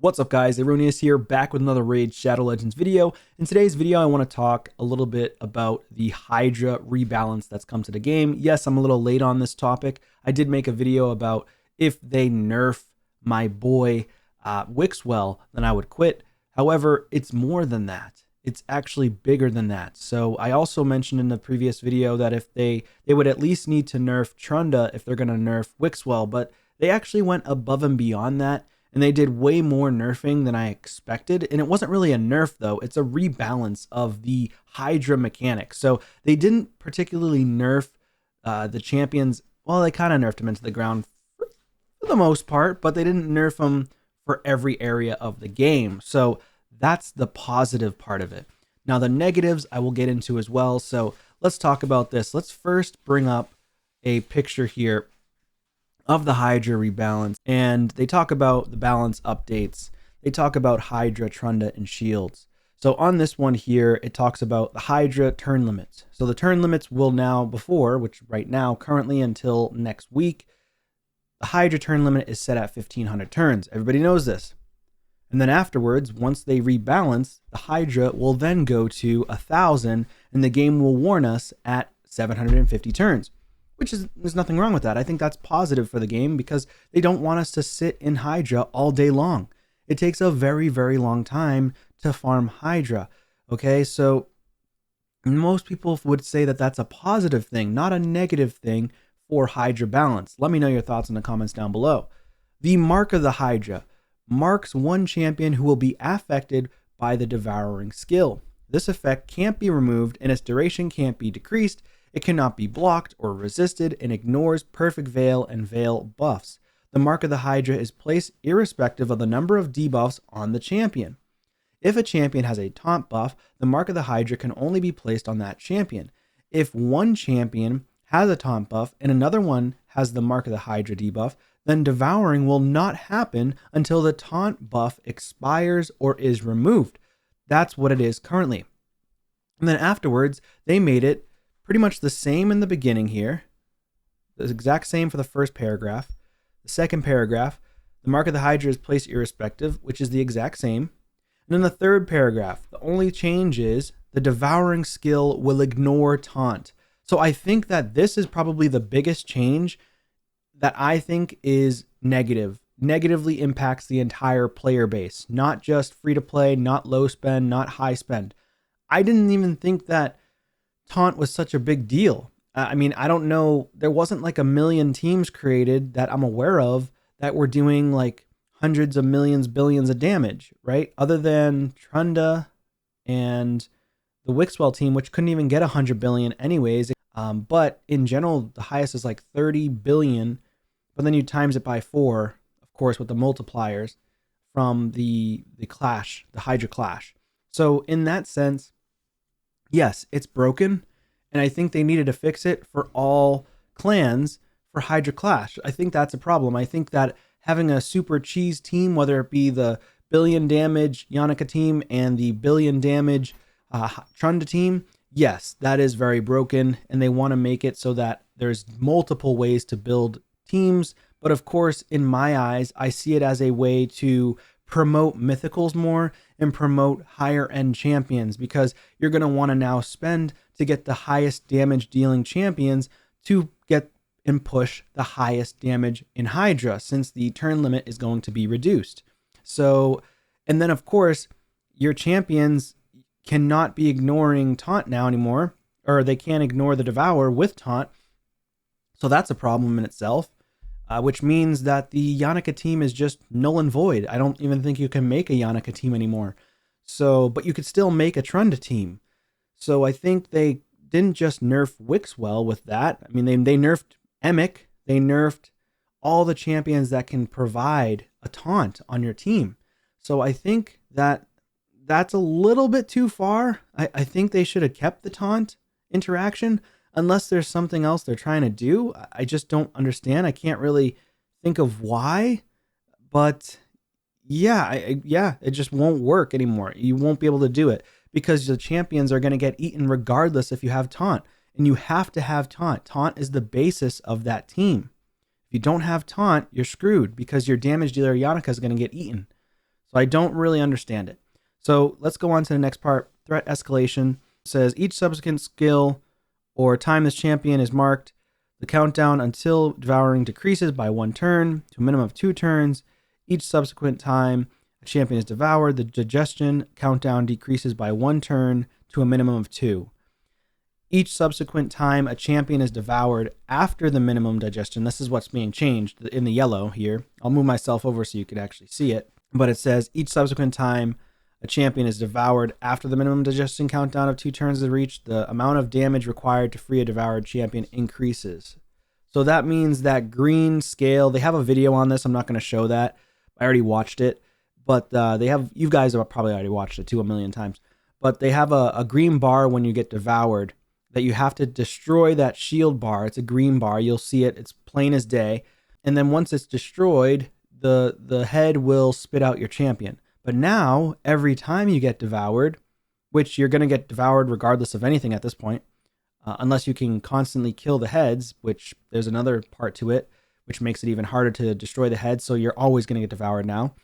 What's up guys, Erroneous here, back with another Raid Shadow Legends video. In today's video, I want to talk a little bit about the Hydra rebalance that's come to the game. Yes, I'm a little late on this topic. I did make a video about if they nerf my boy Wixwell, then I would quit. However, it's more than that. It's actually bigger than that. So I also mentioned in the previous video that if they would at least need to nerf Trunda if they're going to nerf Wixwell, but they actually went above and beyond that. And they did way more nerfing than I expected. And it wasn't really a nerf though. It's a rebalance of the Hydra mechanic. So they didn't particularly nerf the champions. Well, they kind of nerfed them into the ground for the most part, but they didn't nerf them for every area of the game. So that's the positive part of it. Now the negatives I will get into as well. So let's talk about this. Let's first bring up a picture here of the Hydra rebalance, and they talk about the balance updates. They talk about Hydra, Trunda, and shields. So on this one here, it talks about the Hydra turn limits. So the turn limits will now, which right now, currently until next week, the Hydra turn limit is set at 1,500 turns. Everybody knows this. And then afterwards, once they rebalance, the Hydra will then go to 1,000, and the game will warn us at 750 turns. There's nothing wrong with that. I think that's positive for the game because they don't want us to sit in Hydra all day long. It takes a very, very long time to farm Hydra. Okay, so most people would say that that's a positive thing, not a negative thing for Hydra balance. Let me know your thoughts in the comments down below. The mark of the Hydra marks one champion who will be affected by the devouring skill. This effect can't be removed and its duration can't be decreased. It cannot be blocked or resisted and ignores perfect veil and veil buffs. The mark of the Hydra is placed irrespective of the number of debuffs on the champion. If a champion has a taunt buff, the mark of the Hydra can only be placed on that champion. If one champion has a taunt buff and another one has the mark of the Hydra debuff, then devouring will not happen until the taunt buff expires or is removed. That's what it is currently. And then afterwards, they made it pretty much the same in the beginning here. The exact same for the first paragraph. The second paragraph, the mark of the Hydra is placed irrespective, which is the exact same. And then the third paragraph, the only change is the devouring skill will ignore taunt. So I think that this is probably the biggest change that I think is negatively impacts the entire player base, not just free to play, not low spend, not high spend. I didn't even think that taunt was such a big deal. I mean, I don't know. There wasn't like a million teams created that I'm aware of that were doing like hundreds of millions, billions of damage, right? Other than Trunda and the Wixwell team, which couldn't even get 100 billion anyways. But in general, the highest is like 30 billion, but then you times it by 4, of course, with the multipliers from the clash, the Hydra clash. So in that sense, yes, it's broken, and I think they needed to fix it for all clans for Hydra Clash. I think that's a problem. I think that having a super cheese team, whether it be the billion damage Yannicka team and the billion damage Trunda team, yes, that is very broken, and they want to make it so that there's multiple ways to build teams. But of course, in my eyes, I see it as a way to promote mythicals more and promote higher end champions, because you're going to want to now spend to get the highest damage dealing champions to get and push the highest damage in Hydra, since the turn limit is going to be reduced. So, and then of course, your champions cannot be ignoring taunt now anymore, or they can't ignore the devour with taunt. So that's a problem in itself. Which means that the Yannicka team is just null and void. I don't even think you can make a Yannicka team anymore. So, but you could still make a Trunda team. So I think they didn't just nerf Wixwell with that. I mean, they nerfed Emic. They nerfed all the champions that can provide a taunt on your team. So I think that that's a little bit too far. I think they should have kept the taunt interaction. Unless there's something else they're trying to do. I just don't understand. I can't really think of why, but yeah, it just won't work anymore. You won't be able to do it because the champions are going to get eaten regardless if you have taunt, and you have to have taunt. Taunt is the basis of that team. If you don't have taunt, you're screwed because your damage dealer Yannicka is going to get eaten. So I don't really understand it. So let's go on to the next part. Threat escalation says each subsequent skill or time this champion is marked, the countdown until devouring decreases by 1 turn to a minimum of 2 turns. Each subsequent time a champion is devoured, the digestion countdown decreases by 1 turn to a minimum of 2. Each subsequent time a champion is devoured after the minimum digestion, this is what's being changed in the yellow here. I'll move myself over so you can actually see it. But it says each subsequent time a champion is devoured after the minimum digestion countdown of 2 turns is reached, the amount of damage required to free a devoured champion increases. So that means that green scale, they have a video on this. I'm not going to show that. I already watched it. But they have, you guys have probably already watched it too a million times. But they have a green bar when you get devoured that you have to destroy that shield bar. It's a green bar. You'll see it. It's plain as day. And then once it's destroyed, the head will spit out your champion. But now, every time you get devoured, which you're going to get devoured regardless of anything at this point, unless you can constantly kill the heads, which there's another part to it, which makes it even harder to destroy the heads. So you're always going to get devoured now,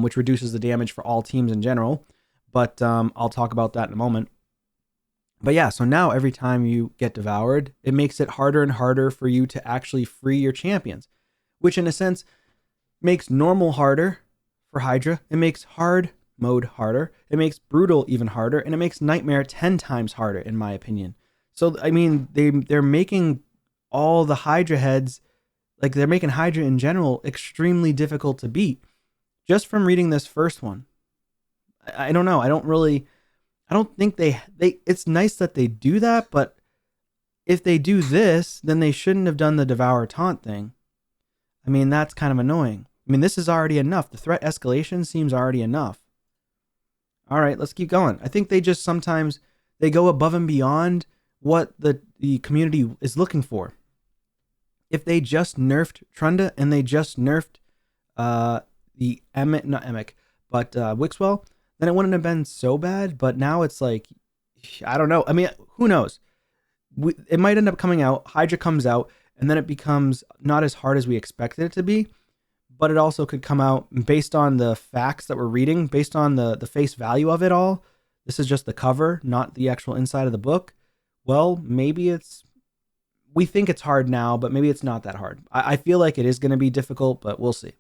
which reduces the damage for all teams in general. But I'll talk about that in a moment. But yeah, so now every time you get devoured, it makes it harder and harder for you to actually free your champions, which in a sense makes normal harder for Hydra. It makes hard mode harder. It makes brutal even harder, and it makes nightmare 10 times harder, in my opinion. So I mean, they're making all the Hydra heads, like they're making Hydra in general extremely difficult to beat, just from reading this first one. I don't know. I don't think they it's nice that they do that, but if they do this, then they shouldn't have done the Devour taunt thing. I mean, that's kind of annoying. I mean, this is already enough. The threat escalation seems already enough. All right, let's keep going. I think they just sometimes they go above and beyond what the community is looking for. If they just nerfed Trunda and they just nerfed Wixwell, then it wouldn't have been so bad. But now it's like, I don't know. I mean, who knows? It might end up coming out. Hydra comes out, and then it becomes not as hard as we expected it to be. But it also could come out based on the facts that we're reading, based on the face value of it all. This is just the cover, not the actual inside of the book. Well, maybe we think it's hard now, but maybe it's not that hard. I feel like it is going to be difficult, but we'll see.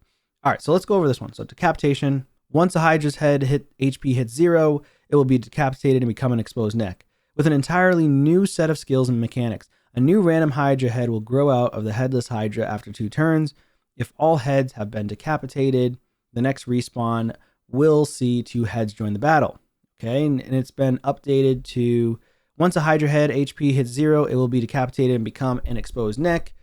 All right, so let's go over this one. So Decapitation. Once a Hydra's head HP hits 0, it will be decapitated and become an exposed neck. With an entirely new set of skills and mechanics, a new random Hydra head will grow out of the headless Hydra after 2 turns. If all heads have been decapitated, the next respawn will see 2 heads join the battle. Okay, and it's been updated to once a Hydra head HP hits 0, it will be decapitated and become an exposed neck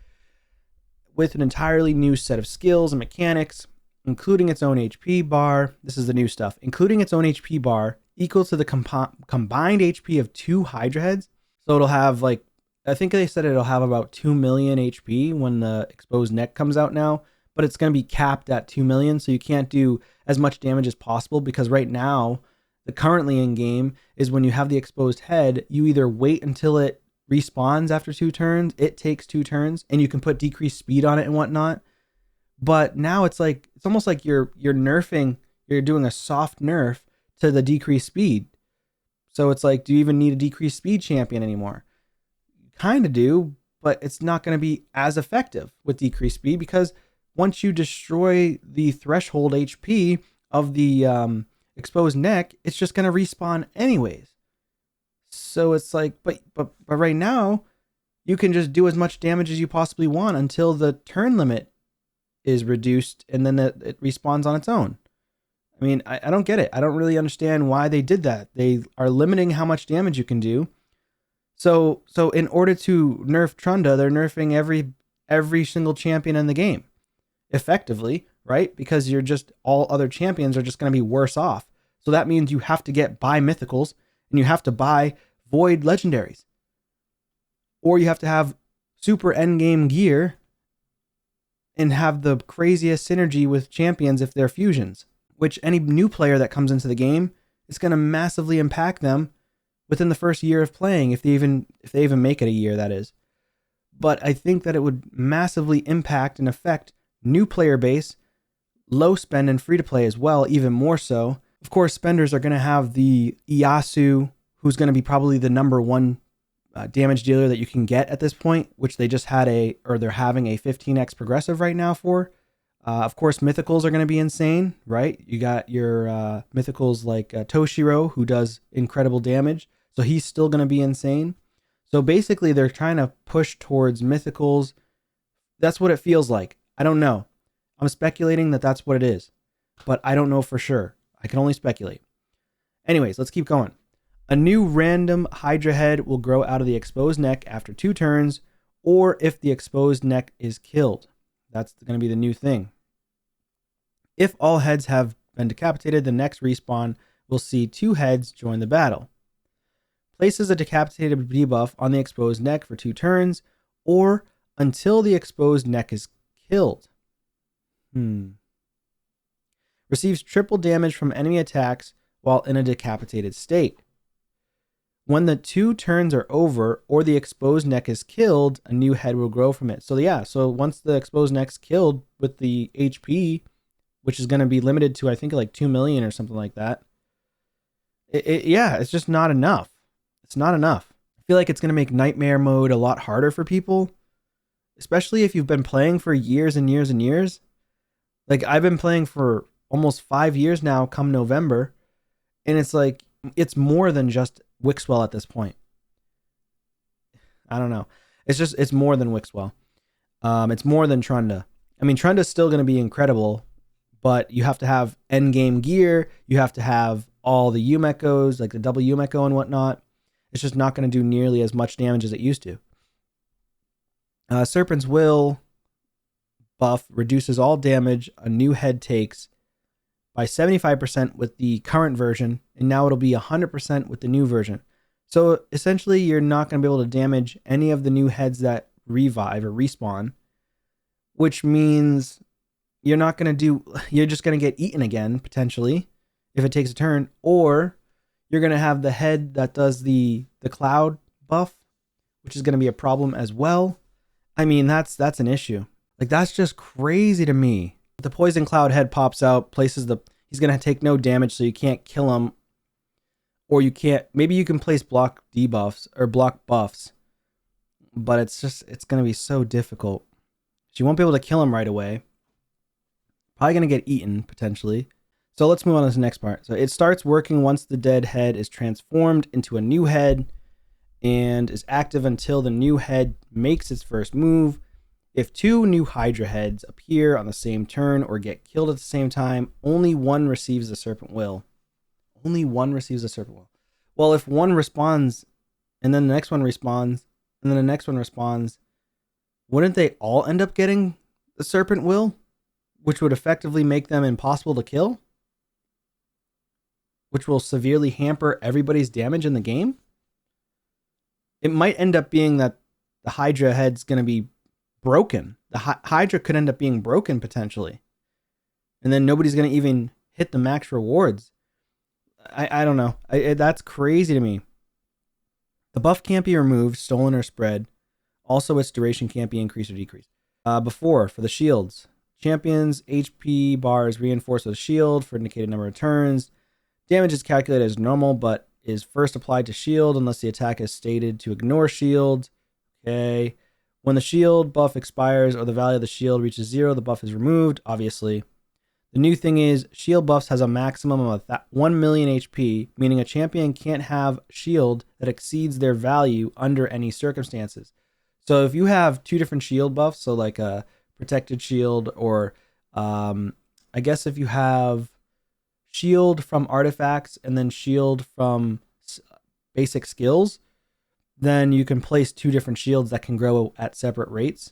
with an entirely new set of skills and mechanics, including its own HP bar. This is the new stuff, including its own HP bar equal to the combined HP of 2 Hydra heads. So it'll have like, I think they said it'll have about 2 million HP when the exposed neck comes out now, but it's going to be capped at 2 million. So you can't do as much damage as possible, because right now, the currently in game is when you have the exposed head, you either wait until it respawns after 2 turns, it takes 2 turns, and you can put decreased speed on it and whatnot. But now it's like, it's almost like you're nerfing, you're doing a soft nerf to the decreased speed. So it's like, do you even need a decreased speed champion anymore? Kind of do, but it's not going to be as effective with decreased speed, because once you destroy the threshold HP of the exposed neck, it's just going to respawn anyways. So it's like, but right now you can just do as much damage as you possibly want until the turn limit is reduced, and then it respawns on its own. I mean, I don't get it. I don't really understand why they did that. They are limiting how much damage you can do. So in order to nerf Trunda, they're nerfing every single champion in the game effectively, right? Because you're just, all other champions are just going to be worse off. So that means you have to buy mythicals, and you have to buy void legendaries, or you have to have super endgame gear and have the craziest synergy with champions if they're fusions, which any new player that comes into the game is going to massively impact them within the first year of playing, if they even make it a year, that is. But I think that it would massively impact and affect new player base low spend and free to play as well, even more so. Of course, spenders are going to have the Iyasu, who's going to be probably the number one damage dealer that you can get at this point, which they just had they're having a 15x progressive right now for. Of course, mythicals are going to be insane, right? You got your mythicals like Toshiro, who does incredible damage. So he's still going to be insane. So basically, they're trying to push towards mythicals. That's what it feels like. I don't know. I'm speculating that that's what it is, but I don't know for sure. I can only speculate. Anyways, let's keep going. A new random Hydra head will grow out of the exposed neck after 2 turns, or if the exposed neck is killed. That's going to be the new thing. If all heads have been decapitated, the next respawn will see 2 heads join the battle. Places a decapitated debuff on the exposed neck for 2 turns, or until the exposed neck is killed. Receives triple damage from enemy attacks while in a decapitated state. When the 2 turns are over or the exposed neck is killed, a new head will grow from it. So yeah, so once the exposed neck's killed with the HP, which is going to be limited to, I think, like 2 million or something like that. It's just not enough. It's not enough. I feel like it's going to make Nightmare mode a lot harder for people, especially if you've been playing for years and years and years. Like, I've been playing for almost 5 years now come November, and it's like, it's more than just Wixwell at this point. I don't know. It's more than Wixwell. It's more than Trunda. I mean, Trunda's still going to be incredible, but you have to have endgame gear. You have to have all the Yumekos, like the double Yumeko and whatnot. It's just not going to do nearly as much damage as it used to. Serpent's Will buff reduces all damage a new head takes by 75% with the current version, and now it'll be 100% with the new version. So essentially, you're not going to be able to damage any of the new heads that revive or respawn, which means you're just going to get eaten again, potentially, if it takes a turn, or you're going to have the head that does the cloud buff, which is going to be a problem as well. I mean, that's an issue. Like, that's just crazy to me. The poison cloud head pops out, he's going to take no damage, so you can't kill him. Or maybe you can place block debuffs or block buffs, but it's going to be so difficult. So you won't be able to kill him right away. Probably going to get eaten, potentially. So let's move on to the next part. So it starts working once the dead head is transformed into a new head and is active until the new head makes its first move. If 2 new Hydra heads appear on the same turn or get killed at the same time, only one receives the Serpent Will. Only one receives the Serpent Will. Well, if one respawns, and then the next one respawns, and then the next one respawns, wouldn't they all end up getting the Serpent Will? Which would effectively make them impossible to kill? Which will severely hamper everybody's damage in the game? It might end up being that the Hydra head's going to be broken. The Hydra could end up being broken potentially. And then nobody's going to even hit the max rewards. I don't know. That's crazy to me. The buff can't be removed, stolen, or spread. Also, its duration can't be increased or decreased. For the shields. Champions HP bar is reinforced with a shield for indicated number of turns. Damage is calculated as normal, but is first applied to shield unless the attack is stated to ignore shield. Okay. When the shield buff expires or the value of the shield reaches 0, the buff is removed, obviously. The new thing is shield buffs has a maximum of 1 million HP, meaning a champion can't have shield that exceeds their value under any circumstances. So if you have 2 different shield buffs, so like a protected shield, or I guess if you have shield from artifacts and then shield from basic skills, then you can place 2 different shields that can grow at separate rates,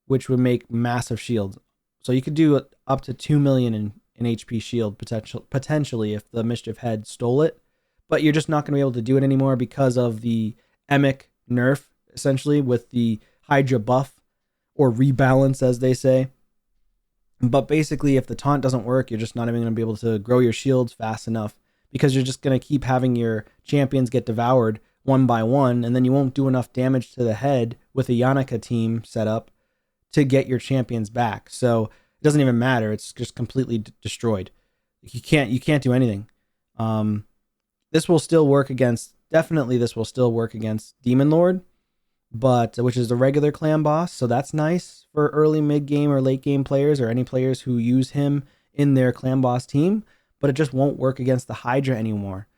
which would make massive shields. So you could do up to 2 million in HP shield potentially if the Mischief Head stole it, but you're just not going to be able to do it anymore because of the Emic nerf, essentially, with the Hydra buff, or rebalance as they say. But basically, if the taunt doesn't work, you're just not even going to be able to grow your shields fast enough, because you're just going to keep having your champions get devoured one by one, and then you won't do enough damage to the head with a Yanaka team set up to get your champions back. So doesn't even matter. It's just completely destroyed. You can't do anything. This will still work against, definitely this will still work against Demon Lord, but which is the regular clan boss. So that's nice for early, mid game, or late game players, or any players who use him in their clan boss team, but it just won't work against the Hydra anymore.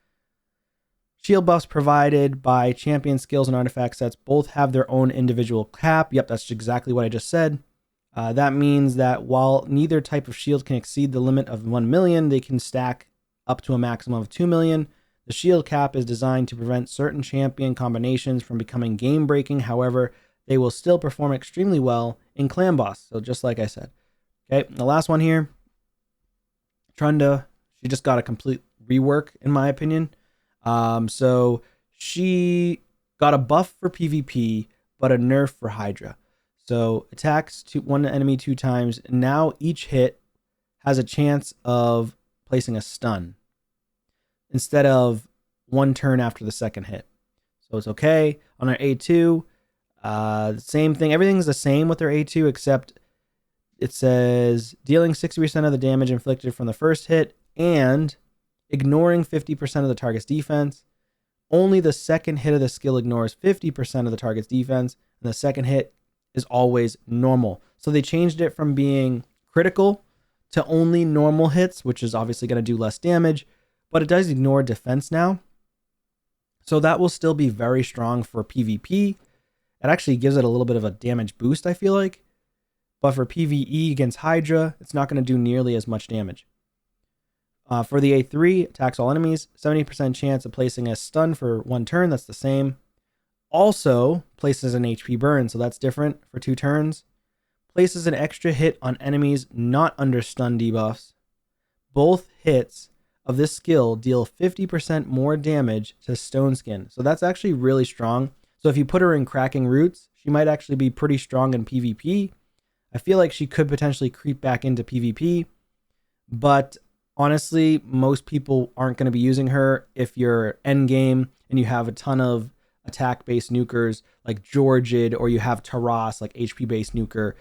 Shield buffs provided by champion skills and artifact sets both have their own individual cap. Yep, that's exactly what I just said. That means that while neither type of shield can exceed the limit of 1 million, they can stack up to a maximum of 2 million. The shield cap is designed to prevent certain champion combinations from becoming game breaking. However, they will still perform extremely well in clan boss. So just like I said. Okay, the last one here. Trunda, she just got a complete rework in my opinion. So she got a buff for PvP, but a nerf for Hydra. So attacks one enemy 2 times. Now each hit has a chance of placing a stun instead of 1 turn after the second hit. So it's okay. On our A2, same thing. Everything's the same with their A2, except it says dealing 60% of the damage inflicted from the first hit and ignoring 50% of the target's defense. Only the second hit of the skill ignores 50% of the target's defense, and the second hit is always normal. So they changed it from being critical to only normal hits, which is obviously going to do less damage, but it does ignore defense now. So that will still be very strong for PvP. It actually gives it a little bit of a damage boost, I feel like. But for PvE against Hydra, it's not going to do nearly as much damage. For the A3, attacks all enemies, 70% chance of placing a stun for 1 turn. That's the same. Also places an HP burn, so that's different for 2 turns. Places an extra hit on enemies not under stun debuffs. Both hits of this skill deal 50% more damage to Stone Skin. So that's actually really strong. So if you put her in Cracking Roots, she might actually be pretty strong in PvP. I feel like she could potentially creep back into PvP, but honestly, most people aren't going to be using her if you're endgame and you have a ton of attack-based nukers like Georgid, or you have Taras, like HP-based nuker,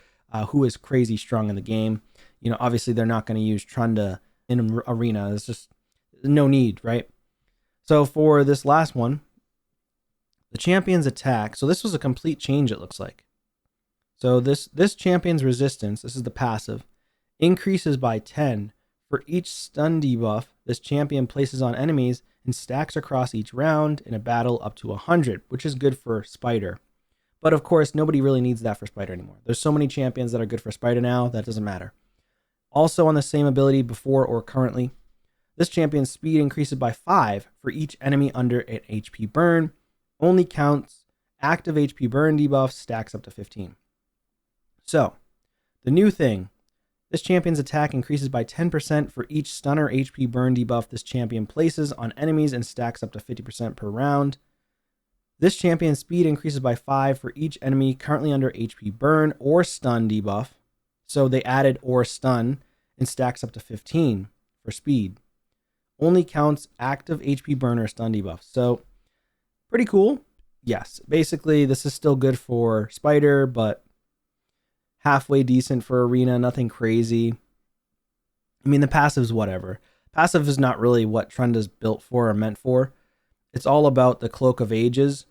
who is crazy strong in the game. You know, obviously they're not going to use Trunda in arena. It's just no need, right? So for this last one, the champion's attack. So this was a complete change, it looks like. So this champion's resistance, this is the passive, increases by 10 for each stun debuff this champion places on enemies and stacks across each round in a battle up to 100, which is good for Spider. But of course, nobody really needs that for Spider anymore. There's so many champions that are good for Spider now, that doesn't matter. Also on the same ability before or currently, this champion's speed increases by 5 for each enemy under an HP burn. Only counts active HP burn debuff, stacks up to 15. So, the new thing, this champion's attack increases by 10% for each stunner HP burn debuff this champion places on enemies and stacks up to 50% per round. This champion's speed increases by 5 for each enemy currently under HP burn or stun debuff. So they added or stun and stacks up to 15 for speed. Only counts active HP burn or stun debuff. So pretty cool. Yes, basically this is still good for Spider, but halfway decent for arena, nothing crazy. I mean, the passive's whatever. Passive is not really what Trunda's built for or meant for. It's all about the Cloak of Ages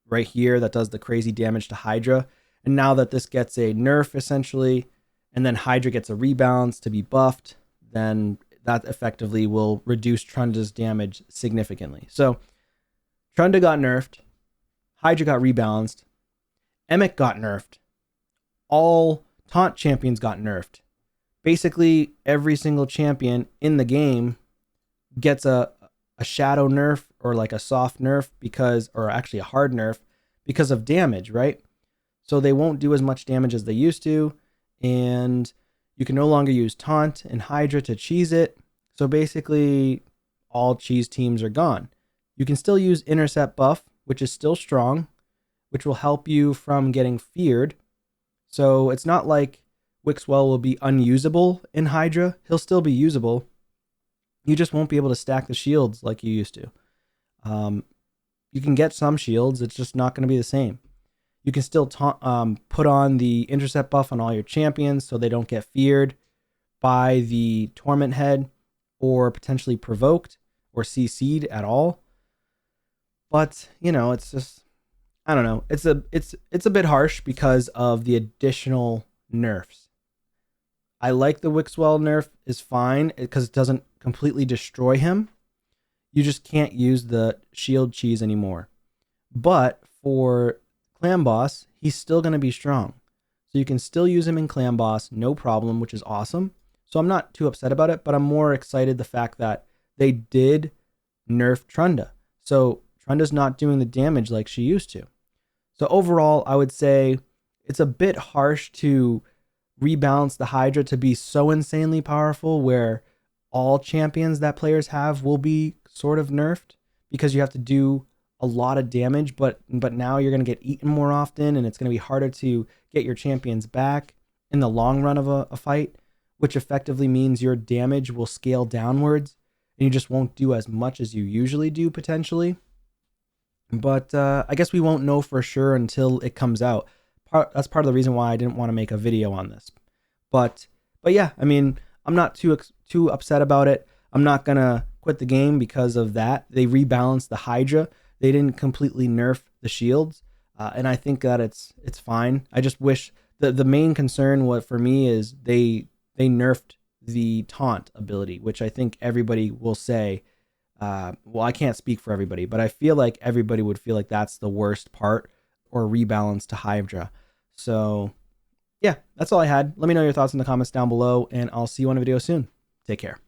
right here that does the crazy damage to Hydra. And now that this gets a nerf essentially, and then Hydra gets a rebalance to be buffed, then that effectively will reduce Trunda's damage significantly. So Trunda got nerfed, Hydra got rebalanced, Emic got nerfed, all taunt champions got nerfed. Basically, every single champion in the game gets a shadow nerf or like a soft nerf because, or actually a hard nerf because of damage, right? So they won't do as much damage as they used to, and you can no longer use taunt and Hydra to cheese it. So basically, all cheese teams are gone. You can still use intercept buff, which is still strong, which will help you from getting feared. So it's not like Wixwell will be unusable in Hydra. He'll still be usable. You just won't be able to stack the shields like you used to. You can get some shields. It's just not going to be the same. You can still put on the intercept buff on all your champions so they don't get feared. by the Torment Head or potentially provoked or CC'd at all. But, you know, it's just, I don't know. It's a bit harsh because of the additional nerfs. I like the Wixwell nerf is fine because it doesn't completely destroy him. You just can't use the shield cheese anymore. But for Clan Boss, he's still going to be strong. So you can still use him in Clan Boss, no problem, which is awesome. So I'm not too upset about it, but I'm more excited the fact that they did nerf Trunda. So Trunda's not doing the damage like she used to. So overall, I would say it's a bit harsh to rebalance the Hydra to be so insanely powerful where all champions that players have will be sort of nerfed because you have to do a lot of damage, but now you're going to get eaten more often, and it's going to be harder to get your champions back in the long run of a fight, which effectively means your damage will scale downwards and you just won't do as much as you usually do potentially. But I guess we won't know for sure until it comes out. That's part of the reason why I didn't want to make a video on this. But yeah, I mean, I'm not too upset about it. I'm not gonna quit the game because of that. They rebalanced the Hydra. They didn't completely nerf the shields, and I think that it's fine. I just wish the main concern for me is they nerfed the taunt ability, which I think everybody will say. Well, I can't speak for everybody, but I feel like everybody would feel like that's the worst part or rebalance to Hydra. So yeah, that's all I had. Let me know your thoughts in the comments down below, and I'll see you on a video soon. Take care.